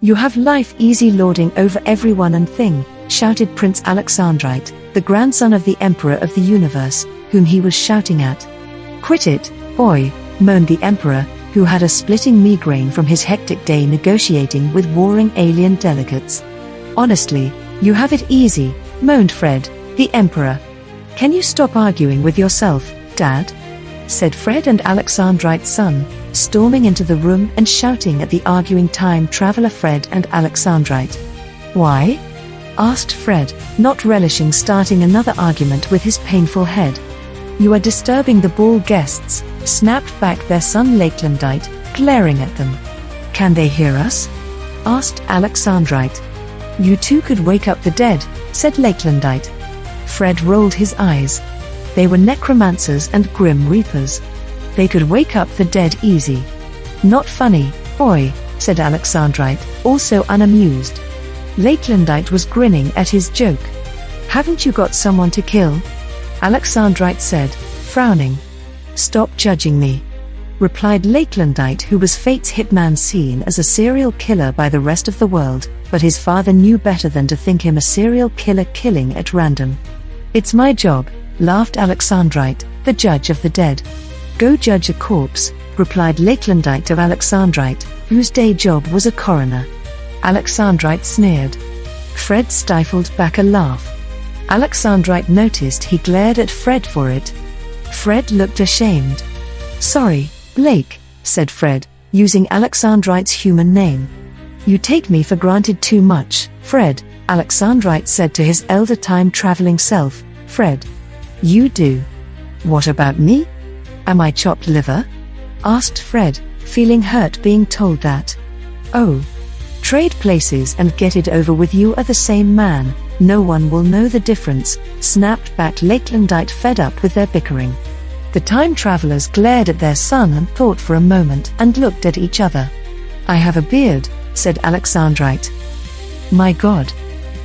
You have life easy lording over everyone and thing, shouted Prince Alexandrite, the grandson of the Emperor of the Universe, whom he was shouting at. Quit it, boy, moaned the Emperor, who had a splitting migraine from his hectic day negotiating with warring alien delegates. Honestly, you have it easy, moaned Fred, the Emperor. Can you stop arguing with yourself, Dad? Said Fred and Alexandrite's son, storming into the room and shouting at the arguing time traveler Fred and Alexandrite. Why? Asked Fred, not relishing starting another argument with his painful head. You are disturbing the ball guests, snapped back their son Lakelandite, glaring at them. Can they hear us? Asked Alexandrite. You too could wake up the dead, said Lakelandite. Fred rolled his eyes. They were necromancers and grim reapers. They could wake up the dead easy. Not funny, boy, said Alexandrite, also unamused. Lakelandite was grinning at his joke. Haven't you got someone to kill? Alexandrite said, frowning. Stop judging me, replied Lakelandite, who was fate's hitman seen as a serial killer by the rest of the world, but his father knew better than to think him a serial killer killing at random. It's my job, laughed Alexandrite, the judge of the dead. Go judge a corpse, replied Lakelandite to Alexandrite, whose day job was a coroner. Alexandrite sneered. Fred stifled back a laugh. Alexandrite noticed he glared at Fred for it. Fred looked ashamed. Sorry, Blake, said Fred, using Alexandrite's human name. You take me for granted too much, Fred, Alexandrite said to his elder time-traveling self. Fred. You do. What about me? Am I chopped liver? Asked Fred, feeling hurt being told that. Oh. Trade places and get it over with, you are the same man, no one will know the difference, snapped back Lakelandite, fed up with their bickering. The time travelers glared at their son and thought for a moment and looked at each other. I have a beard, said Alexandrite. My God.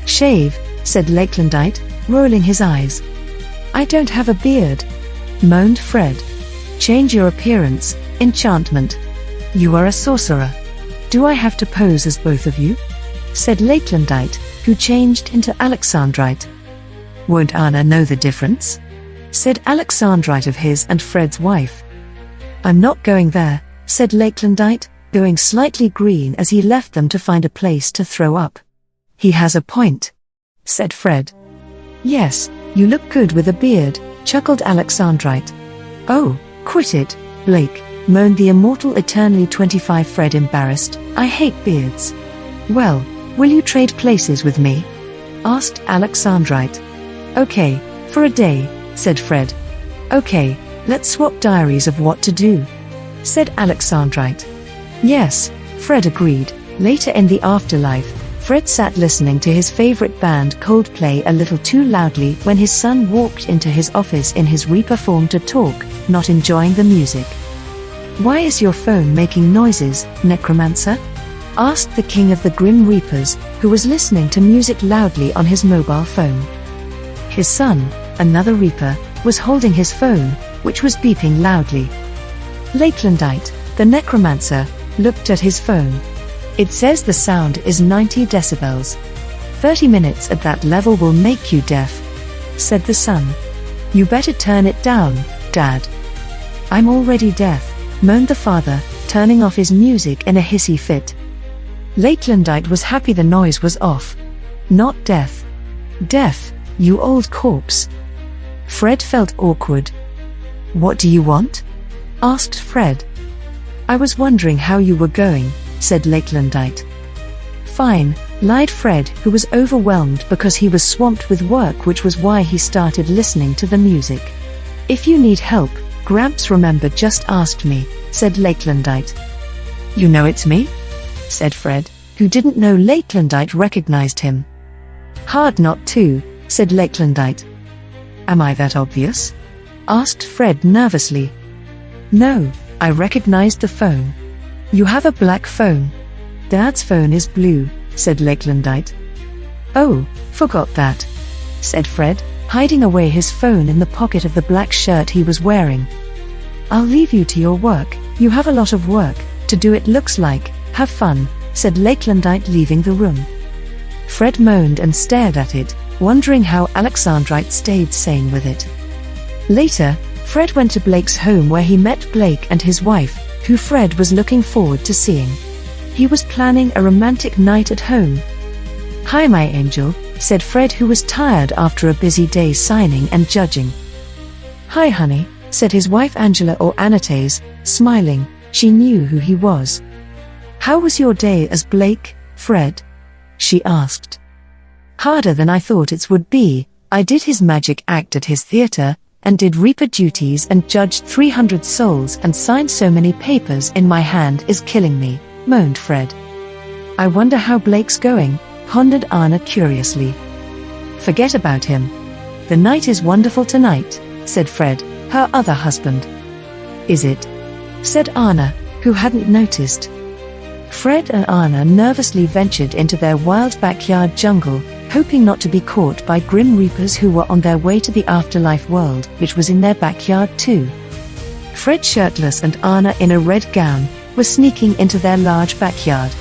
Shave, said Lakelandite, rolling his eyes. I don't have a beard, moaned Fred. Change your appearance, enchantment. You are a sorcerer. Do I have to pose as both of you? Said Lakelandite, who changed into Alexandrite. Won't Anna know the difference? Said Alexandrite of his and Fred's wife. I'm not going there, said Lakelandite, going slightly green as he left them to find a place to throw up. He has a point, said Fred. Yes, you look good with a beard, chuckled Alexandrite. Oh, quit it, Blake, moaned the immortal eternally 25 Fred, embarrassed. I hate beards. Well, will you trade places with me? Asked Alexandrite. Okay, for a day, said Fred. Okay, let's swap diaries of what to do, said Alexandrite. Yes, Fred agreed. Later in the afterlife, Fred sat listening to his favorite band Coldplay a little too loudly when his son walked into his office in his Reaper form to talk, not enjoying the music. Why is your phone making noises, Necromancer? Asked the king of the Grim Reapers, who was listening to music loudly on his mobile phone. His son, another Reaper, was holding his phone, which was beeping loudly. Lakelandite, the Necromancer, looked at his phone. It says the sound is 90 decibels. 30 minutes at that level will make you deaf, said the son. You better turn it down, Dad. I'm already deaf, moaned the father, turning off his music in a hissy fit. Lakelandite was happy the noise was off. Not deaf. Deaf, you old corpse. Fred felt awkward. What do you want? Asked Fred. I was wondering how you were going, said Lakelandite. Fine, lied Fred, who was overwhelmed because he was swamped with work, which was why he started listening to the music. If you need help, Gramps remember just asked me, said Lakelandite. You know it's me? Said Fred, who didn't know Lakelandite recognized him. Hard not to, said Lakelandite. Am I that obvious? Asked Fred nervously. No, I recognized the phone. You have a black phone. Dad's phone is blue, said Lakelandite. Oh, forgot that, said Fred, hiding away his phone in the pocket of the black shirt he was wearing. I'll leave you to your work, you have a lot of work to do, it looks like. Have fun, said Lakelandite, leaving the room. Fred moaned and stared at it, wondering how Alexandrite stayed sane with it. Later, Fred went to Blake's home where he met Blake and his wife, who Fred was looking forward to seeing. He was planning a romantic night at home. "Hi, my angel," said Fred, who was tired after a busy day signing and judging. "Hi, honey," said his wife Angela, or Anatase, smiling. She knew who he was. "How was your day as Blake, Fred?" she asked. "Harder than I thought it would be. I did his magic act at his theater, and did Reaper duties and judged 300 souls and signed so many papers in my hand is killing me," moaned Fred. "I wonder how Blake's going," pondered Anna curiously. "Forget about him. The night is wonderful tonight," said Fred, her other husband. "Is it?" said Anna, who hadn't noticed. Fred and Anna nervously ventured into their wild backyard jungle, hoping not to be caught by grim reapers who were on their way to the afterlife world, which was in their backyard too. Fred, shirtless, and Anna in a red gown, were sneaking into their large backyard.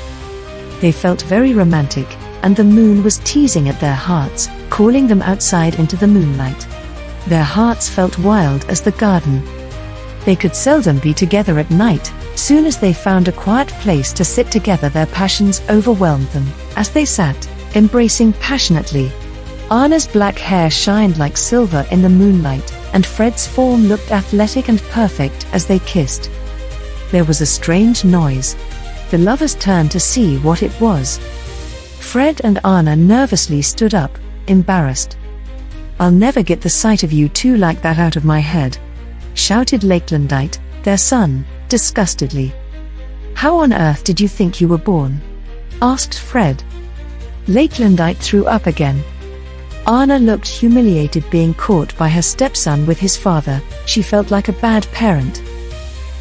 They felt very romantic, and the moon was teasing at their hearts, calling them outside into the moonlight. Their hearts felt wild as the garden. They could seldom be together at night. Soon as they found a quiet place to sit together, their passions overwhelmed them, as they sat, embracing passionately. Anna's black hair shined like silver in the moonlight, and Fred's form looked athletic and perfect as they kissed. There was a strange noise. The lovers turned to see what it was. Fred and Anna nervously stood up, embarrassed. "I'll never get the sight of you two like that out of my head," shouted Lakelandite, their son, disgustedly. "How on earth did you think you were born?" asked Fred. Lakelandite threw up again. Anna looked humiliated, being caught by her stepson with his father. She felt like a bad parent.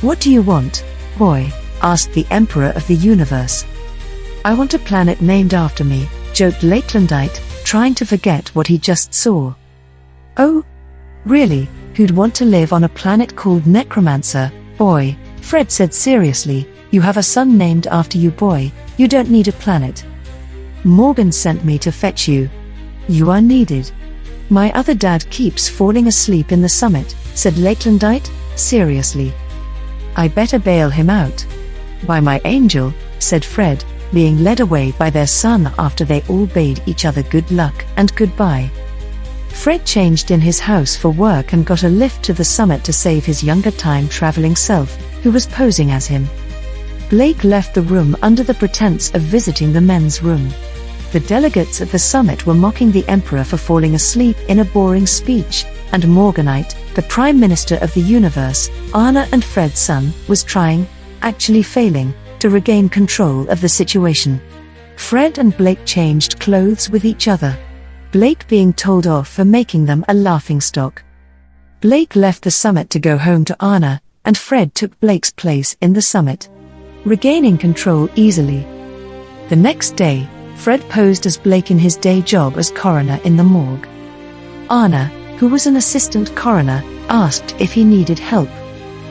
"What do you want, boy?" asked the Emperor of the Universe. "I want a planet named after me," joked Lakelandite, trying to forget what he just saw. "Oh? Really? Who'd want to live on a planet called Necromancer, boy?" Fred said seriously. "You have a son named after you, boy. You don't need a planet. Morgan sent me to fetch you. You are needed." "My other dad keeps falling asleep in the summit," said Lakelandite, seriously. "I better bail him out." "By my angel," said Fred, being led away by their son after they all bade each other good luck and goodbye. Fred changed in his house for work and got a lift to the summit to save his younger time-traveling self, who was posing as him. Blake left the room under the pretense of visiting the men's room. The delegates at the summit were mocking the Emperor for falling asleep in a boring speech, and Morganite, the Prime Minister of the Universe, Anna and Fred's son, was trying, actually failing, to regain control of the situation. Fred and Blake changed clothes with each other, Blake being told off for making them a laughingstock. Blake left the summit to go home to Anna, and Fred took Blake's place in the summit, regaining control easily. The next day, Fred posed as Blake in his day job as coroner in the morgue. Anna, who was an assistant coroner, asked if he needed help.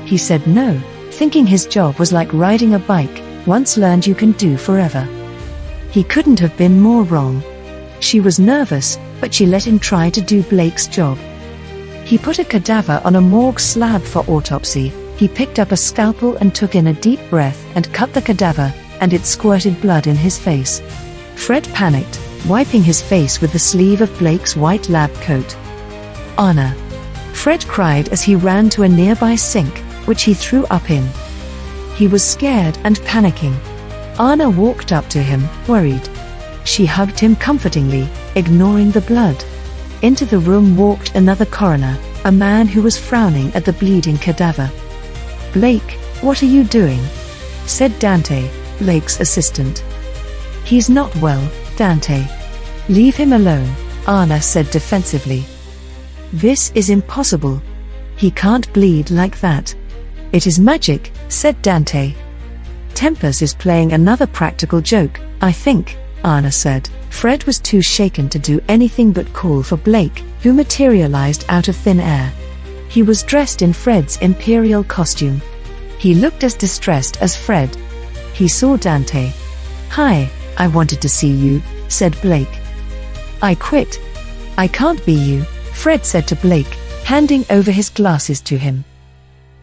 He said no, thinking his job was like riding a bike, once learned you can do forever. He couldn't have been more wrong. She was nervous, but she let him try to do Blake's job. He put a cadaver on a morgue slab for autopsy. He picked up a scalpel and took in a deep breath and cut the cadaver, and it squirted blood in his face. Fred panicked, wiping his face with the sleeve of Blake's white lab coat. "Anna!" Fred cried as he ran to a nearby sink, which he threw up in. He was scared and panicking. Anna walked up to him, worried. She hugged him comfortingly, ignoring the blood. Into the room walked another coroner, a man who was frowning at the bleeding cadaver. "Blake, what are you doing?" said Dante, Blake's assistant. "He's not well, Dante. Leave him alone," Anna said defensively. "This is impossible. He can't bleed like that." "It is magic," said Dante. "Tempest is playing another practical joke, I think," Anna said. Fred was too shaken to do anything but call for Blake, who materialized out of thin air. He was dressed in Fred's imperial costume. He looked as distressed as Fred. He saw Dante. "Hi, I wanted to see you," said Blake. "I quit. I can't be you," Fred said to Blake, handing over his glasses to him.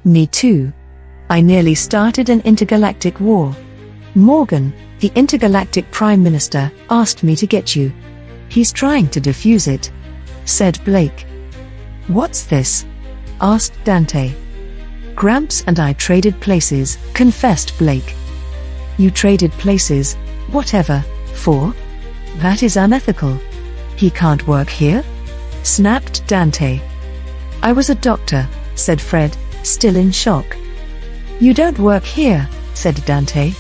"Me too. I nearly started an intergalactic war. Morgan, the intergalactic prime minister, asked me to get you. He's trying to defuse it," said Blake. "What's this?" asked Dante. "Gramps and I traded places," confessed Blake. "You traded places? Whatever, for? That is unethical. He can't work here?" snapped Dante. "I was a doctor," said Fred, still in shock. "You don't work here," said Dante.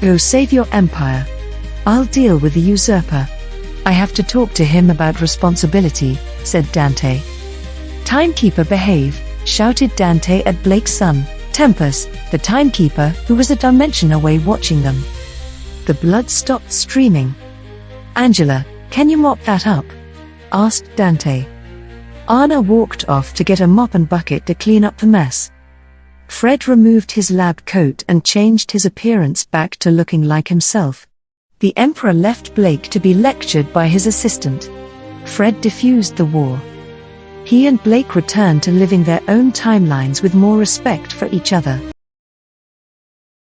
"Go save your empire. I'll deal with the usurper." "I have to talk to him about responsibility," said Dante. "Timekeeper, behave," shouted Dante at Blake's son, Tempus, the timekeeper who was a dimension away watching them. The blood stopped streaming. "Angela, can you mop that up?" asked Dante. Anna walked off to get a mop and bucket to clean up the mess. Fred removed his lab coat and changed his appearance back to looking like himself. The Emperor left Blake to be lectured by his assistant. Fred diffused the war. He and Blake returned to living their own timelines with more respect for each other.